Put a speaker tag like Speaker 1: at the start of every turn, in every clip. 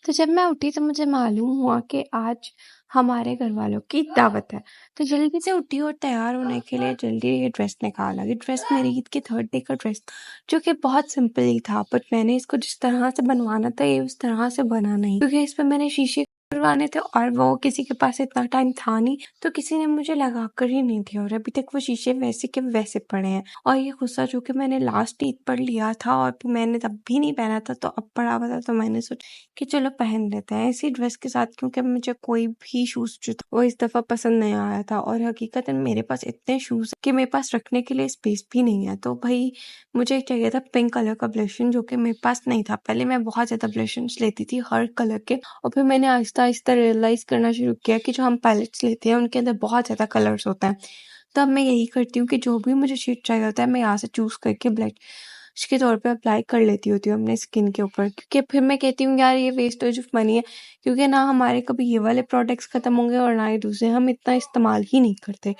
Speaker 1: तो जब मैं उठी तो मुझे मालूम हुआ कि आज हमारे घर वालों की दावत है। तो जल्दी से उठी और तैयार होने के लिए जल्दी ये ड्रेस निकाला। ये ड्रेस मेरी ईद के 3rd डे का ड्रेस था, जो कि बहुत सिंपल ही था, बट मैंने इसको जिस तरह से बनवाना था ये उस तरह से बना नहीं, क्योंकि इस पे मैंने शीशे करवाने थे और वो किसी के पास इतना टाइम था नहीं, तो किसी ने मुझे लगा कर ही नहीं दिया और अभी तक वो शीशे वैसे के वैसे पड़े हैं। और ये गुस्सा जो कि मैंने लास्ट ईद पर लिया था और मैंने तब भी नहीं पहना था, तो अब पड़ा हुआ था, तो मैंने सोचा कि चलो पहन लेते हैं इसी ड्रेस के साथ, क्योंकि मुझे कोई भी शूज जो था वो इस दफा पसंद नहीं आया था और हकीकतन मेरे पास इतने शूज कि मेरे पास रखने के लिए स्पेस भी नहीं है। तो भाई मुझे चाहिए था पिंक कलर का ब्लशन, जो कि मेरे पास नहीं था। पहले मैं बहुत ज्यादा ब्लशन्स लेती थी हर कलर के, और फिर मैंने आहिस्ता आहिस्ता रियलाइज करना शुरू किया कि जो हम पैलेट्स लेते हैं उनके अंदर बहुत ज्यादा कलर्स होते हैं। तो अब मैं यही करती हूँ कि जो भी मुझे शेड चाहिए होता है मैं यहाँ से चूज करके ब्लश के तौर पे अप्लाई कर लेती होती हूँ अपने स्किन के ऊपर, क्योंकि फिर मैं कहती हूँ यार ये वेस्टेज ऑफ मनी है, क्योंकि ना हमारे कभी ये वाले प्रोडक्ट्स खत्म होंगे और ना ही दूसरे, हम इतना इस्तेमाल ही नहीं करते।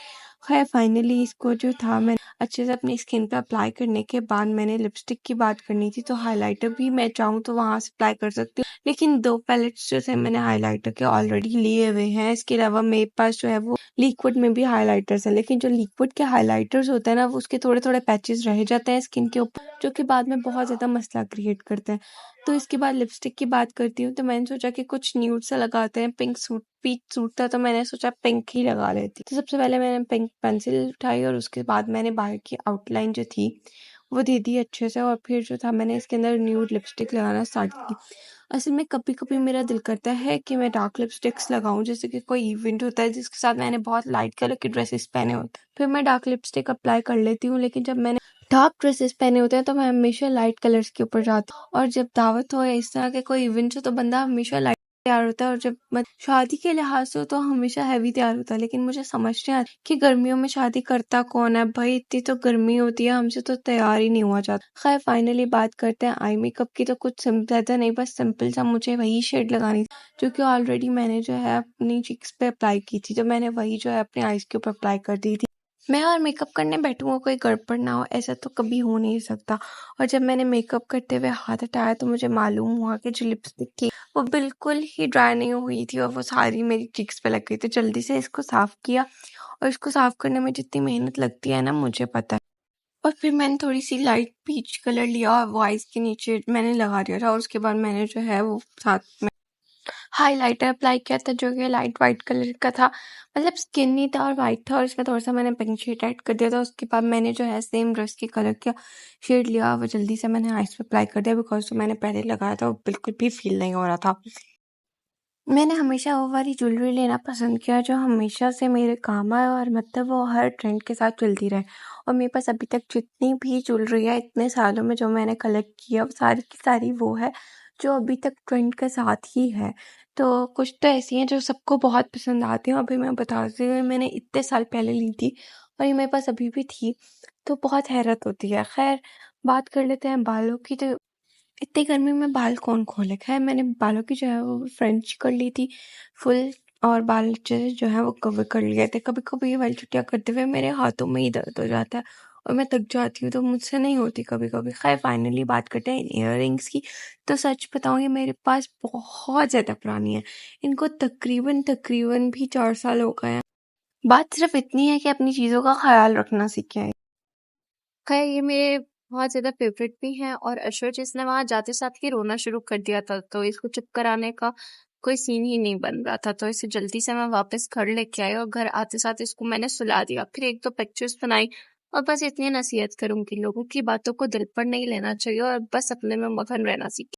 Speaker 1: खैर फाइनली इसको जो था मैं अच्छे से अपनी स्किन पे अप्लाई करने के बाद मैंने लिपस्टिक की बात करनी थी, तो हाइलाइटर भी मैं चाहूँ तो वहां से अप्लाई कर सकती हूँ, लेकिन 2 पैलेट्स जो थे मैंने हाइलाइटर के ऑलरेडी लिए हुए हैं। इसके अलावा मेरे पास जो है वो लिक्विड में भी हाइलाइटर्स है, लेकिन जो लिक्विड के हाइलाइटर्स होते हैं ना वो उसके थोड़े थोड़े पैचेस रह जाते हैं स्किन के ऊपर, जो कि बाद में बहुत ज्यादा मसला क्रिएट करते हैं। तो इसके बाद लिपस्टिक की बात करती हूँ, तो मैंने सोचा कि कुछ न्यूड सा लगाते हैं। पिंक सूट पीच सूट था, तो मैंने सोचा पिंक ही लगा लेती। तो सबसे पहले मैंने पिंक पेंसिल उठाई और उसके बाद मैंने बाहर की आउटलाइन जो थी वो दे दी अच्छे से, और फिर जो था मैंने इसके अंदर न्यूड लिपस्टिक लगाना स्टार्ट की। असल में कभी कभी मेरा दिल करता है कि मैं डार्क लिपस्टिक्स लगाऊं, जैसे कि कोई इवेंट होता है जिसके साथ मैंने बहुत लाइट कलर के ड्रेसेस पहने होते हैं, फिर मैं डार्क लिपस्टिक अप्लाई कर लेती हूँ। लेकिन जब मैंने डार्क ड्रेसेस पहने होते हैं तो मैं हमेशा लाइट कलर्स के ऊपर जाती हूँ, और जब दावत हो या इस तरह के कोई इवेंट हो तो बंदा हमेशा लाइट तैयार होता है, और जब शादी के लिहाज से हो तो हमेशा हैवी तैयार होता है। लेकिन मुझे समझ नहीं आता कि गर्मियों में शादी करता कौन है भाई, इतनी तो गर्मी होती है, हमसे तो तैयार ही नहीं हुआ जाता। खैर फाइनली बात करते हैं आई मेकअप की, तो कुछ ज्यादा नहीं, बस सिंपल सा मुझे वही शेड लगानी थी जो कि ऑलरेडी मैंने जो है अपनी चीक्स पे अप्लाई की थी, तो मैंने वही जो है अपने आईज के ऊपर अप्लाई कर दी थी। मैं और मेकअप करने बैठूंगा कोई गड़बड़ ना हो, ऐसा तो कभी हो नहीं सकता। और जब मैंने मेकअप करते हुए हाथ हटाया तो मुझे मालूम हुआ कि जो लिपस्टिक थी वो बिल्कुल ही ड्राई नहीं हुई थी और वो सारी मेरी चीक्स पे लग गई। तो जल्दी से इसको साफ किया, और इसको साफ करने में जितनी मेहनत लगती है ना मुझे पता है। और फिर मैंने थोड़ी सी लाइट पीच कलर लिया और वो आइज के नीचे मैंने लगा दिया था, और उसके बाद मैंने जो है वो साथ में हाइलाइटर अप्लाई किया था, जो कि लाइट वाइट कलर का था, मतलब स्किनी था और वाइट था, और इसमें थोड़ा सा मैंने पिंक शेड ऐड कर दिया था। उसके बाद मैंने जो है सेम ड्रेस के कलर का शेड लिया, वो जल्दी से मैंने आइज पे अप्लाई कर दिया, बिकॉज जो मैंने पहले लगाया था वो बिल्कुल भी फील नहीं हो रहा था। मैंने हमेशा वो वाली ज्वेलरी लेना पसंद किया जो हमेशा से मेरे काम आए, और मतलब वो हर ट्रेंड के साथ चलती रहे। और मेरे पास अभी तक जितनी भी ज्वेलरी है इतने सालों में जो मैंने कलेक्ट किया वो सारी की सारी वो है जो अभी तक ट्रेंड के साथ ही है। तो कुछ तो ऐसी हैं जो सबको बहुत पसंद आती हैं। अभी मैं बताती हूँ, मैंने इतने साल पहले ली थी और ये मेरे पास अभी भी थी, तो बहुत हैरत होती है। खैर बात कर लेते हैं बालों की। तो इतनी गर्मी में बाल कौन खोले। खैर मैंने बालों की जो है वो फ्रेंच कर ली थी फुल, और बाल जो है वो कवर कर लिए थे। कभी कभी ये वाली छुट्टियां करते हुए मेरे हाथों में ही दर्द हो जाता है और मैं थक जाती हूँ, तो मुझसे नहीं होती कभी कभी। खैर फाइनली बात करते हैं इन की। तो सच बताऊँ ये मेरे पास बहुत ज्यादा पुरानी है, इनको तकरीबन तकरीबन भी 4 साल हो गए हैं। बात सिर्फ इतनी है कि अपनी चीजों का ख्याल रखना सीखें।
Speaker 2: खैर ये मेरे बहुत ज्यादा फेवरेट भी हैं, और अशर जिसने वहां जाते साथ ही रोना शुरू कर दिया था, तो इसको चुप कराने का कोई सीन ही नहीं बन रहा था, तो इसे जल्दी से मैं वापस घर लेके आई और घर आते साथ इसको मैंने सुला दिया, फिर एक दो पिक्चर्स बनाई। और बस इतनी नसीहत करूंगी, लोगों की बातों को दिल पर नहीं लेना चाहिए और बस अपने में मगन रहना सीखिए।